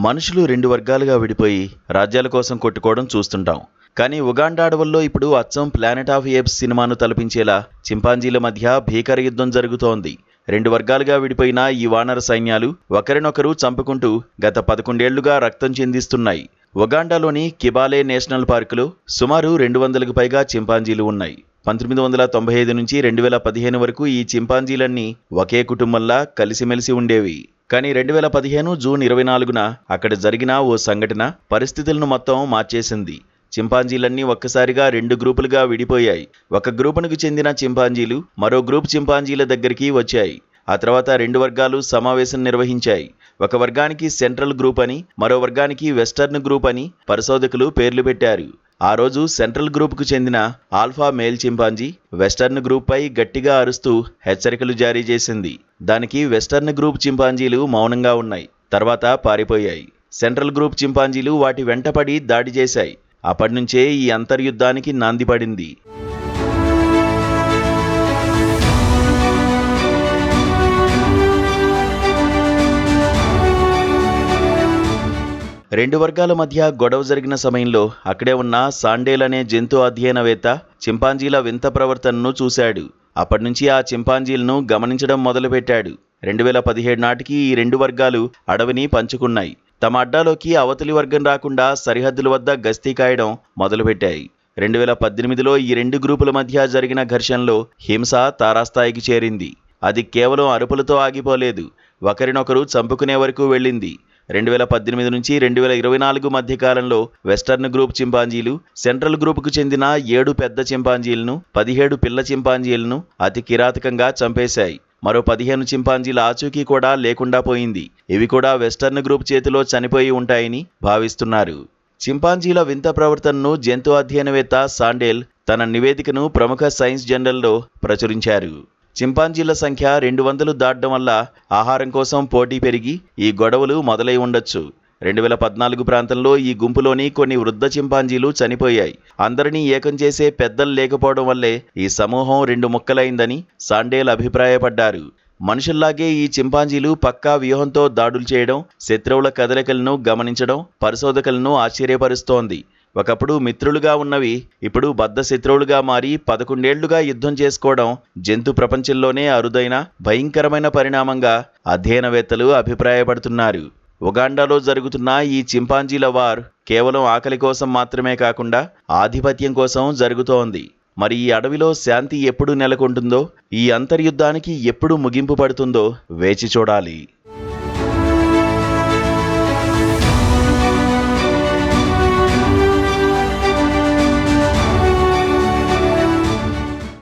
మనుషులు రెండు వర్గాలుగా విడిపోయి రాజ్యాల కోసం కొట్టుకోవడం చూస్తుంటాం. కానీ ఉగాండా అడవుల్లో ఇప్పుడు అచ్చం ప్లానెట్ ఆఫ్ ఏప్స్ సినిమాను తలపించేలా చింపాంజీల మధ్య భీకర యుద్ధం జరుగుతోంది. రెండు వర్గాలుగా విడిపోయిన ఈ వానర సైన్యాలు ఒకరినొకరు చంపుకుంటూ గత 11 ఏళ్లుగా రక్తం చిందిస్తున్నాయి. ఉగాండాలోని కిబాలే నేషనల్ పార్కులో సుమారు 200కు పైగా చింపాంజీలు ఉన్నాయి. 1995 నుంచి 2015 వరకు ఈ చింపాంజీలన్నీ ఒకే కుటుంబంలా కలిసిమెలిసి ఉండేవి. కానీ 2015 జూన్ 24న అక్కడ జరిగిన ఓ సంఘటన పరిస్థితులను మొత్తం మార్చేసింది. చింపాంజీలన్నీ ఒక్కసారిగా 2 గ్రూపులుగా విడిపోయాయి. ఒక గ్రూపునకు చెందిన చింపాంజీలు మరో గ్రూప్ చింపాంజీల దగ్గరికి వచ్చాయి. ఆ తర్వాత 2 వర్గాలు సమావేశం నిర్వహించాయి. ఒక వర్గానికి సెంట్రల్ గ్రూప్ అని, మరో వర్గానికి వెస్టర్న్ గ్రూప్ అని పరిశోధకులు పేర్లు పెట్టారు. ఆ రోజు సెంట్రల్ గ్రూప్కు చెందిన ఆల్ఫా మేల్ చింపాంజీ వెస్టర్న్ గ్రూప్పై గట్టిగా అరుస్తూ హెచ్చరికలు జారీ చేసింది. దానికి వెస్టర్న్ గ్రూప్ చింపాంజీలు మౌనంగా ఉన్నాయి. తర్వాత పారిపోయాయి. సెంట్రల్ గ్రూప్ చింపాంజీలు వాటి వెంటపడి దాడి చేశాయి. అప్పటినుంచే ఈ అంతర్యుద్ధానికి నాంది పడింది. రెండు వర్గాల మధ్య గొడవ జరిగిన సమయంలో అక్కడే ఉన్న సాండేల్ అనే జంతు అధ్యయనవేత్త చింపాంజీల వింత ప్రవర్తనను చూశాడు. అప్పటినుంచి ఆ చింపాంజీలను గమనించడం మొదలుపెట్టాడు. 2017 నాటికి ఈ 2 వర్గాలు అడవిని పంచుకున్నాయి. తమ అడ్డాలోకి అవతలి వర్గం రాకుండా సరిహద్దుల వద్ద గస్తీ కాయడం మొదలుపెట్టాయి. 2018లో ఈ 2 గ్రూపుల మధ్య జరిగిన ఘర్షణలో హింస తారాస్థాయికి చేరింది. అది కేవలం అరుపులతో ఆగిపోలేదు, ఒకరినొకరు చంపుకునే వరకు వెళ్ళింది. 2018 నుంచి 2024 మధ్య కాలంలో వెస్టర్న్ గ్రూప్ చింపాంజీలు సెంట్రల్ గ్రూపుకు చెందిన 7 పెద్ద చింపాంజీలను, 17 పిల్ల చింపాంజీలను అతి కిరాతకంగా చంపేశాయి. మరో 15 చింపాంజీల ఆచూకీ కూడా లేకుండా పోయింది. ఇవి కూడా వెస్టర్న్ గ్రూప్ చేతిలో చనిపోయి ఉంటాయని భావిస్తున్నారు. చింపాంజీల వింత ప్రవర్తనను జంతు అధ్యయనవేత్త సాండేల్ తన నివేదికను ప్రముఖ సైన్స్ జర్నల్లో ప్రచురించారు. చింపాంజీల సంఖ్య 200 దాటడం వల్ల ఆహారం కోసం పోటీ పెరిగి ఈ గొడవలు మొదలై ఉండొచ్చు. 2014 ప్రాంతంలో ఈ గుంపులోని కొన్ని వృద్ధ చింపాంజీలు చనిపోయాయి. అందరినీ ఏకం చేసే పెద్దలు లేకపోవడం వల్లే ఈ సమూహం 2 ముక్కలైందని సాండేల్ అభిప్రాయపడ్డారు. మనుషుల్లాగే ఈ చింపాంజీలు పక్కా వ్యూహంతో దాడులు చేయడం, శత్రువుల కదలికలను గమనించడం పరిశోధకులను ఆశ్చర్యపరుస్తోంది. ఒకప్పుడు మిత్రులుగా ఉన్నవి ఇప్పుడు బద్ధ శత్రువులుగా మారి 11 ఏళ్లుగా యుద్ధం చేసుకోవడం జంతు ప్రపంచంలోనే అరుదైన భయంకరమైన పరిణామంగా అధ్యయనవేత్తలు అభిప్రాయపడుతున్నారు. ఉగాండాలో జరుగుతున్న ఈ చింపాంజీల వార్ కేవలం ఆకలి కోసం మాత్రమే కాకుండా ఆధిపత్యం కోసం జరుగుతోంది. మరి ఈ అడవిలో శాంతి ఎప్పుడు నెలకొంటుందో, ఈ అంతర్యుద్ధానికి ఎప్పుడు ముగింపు పడుతుందో వేచి చూడాలి.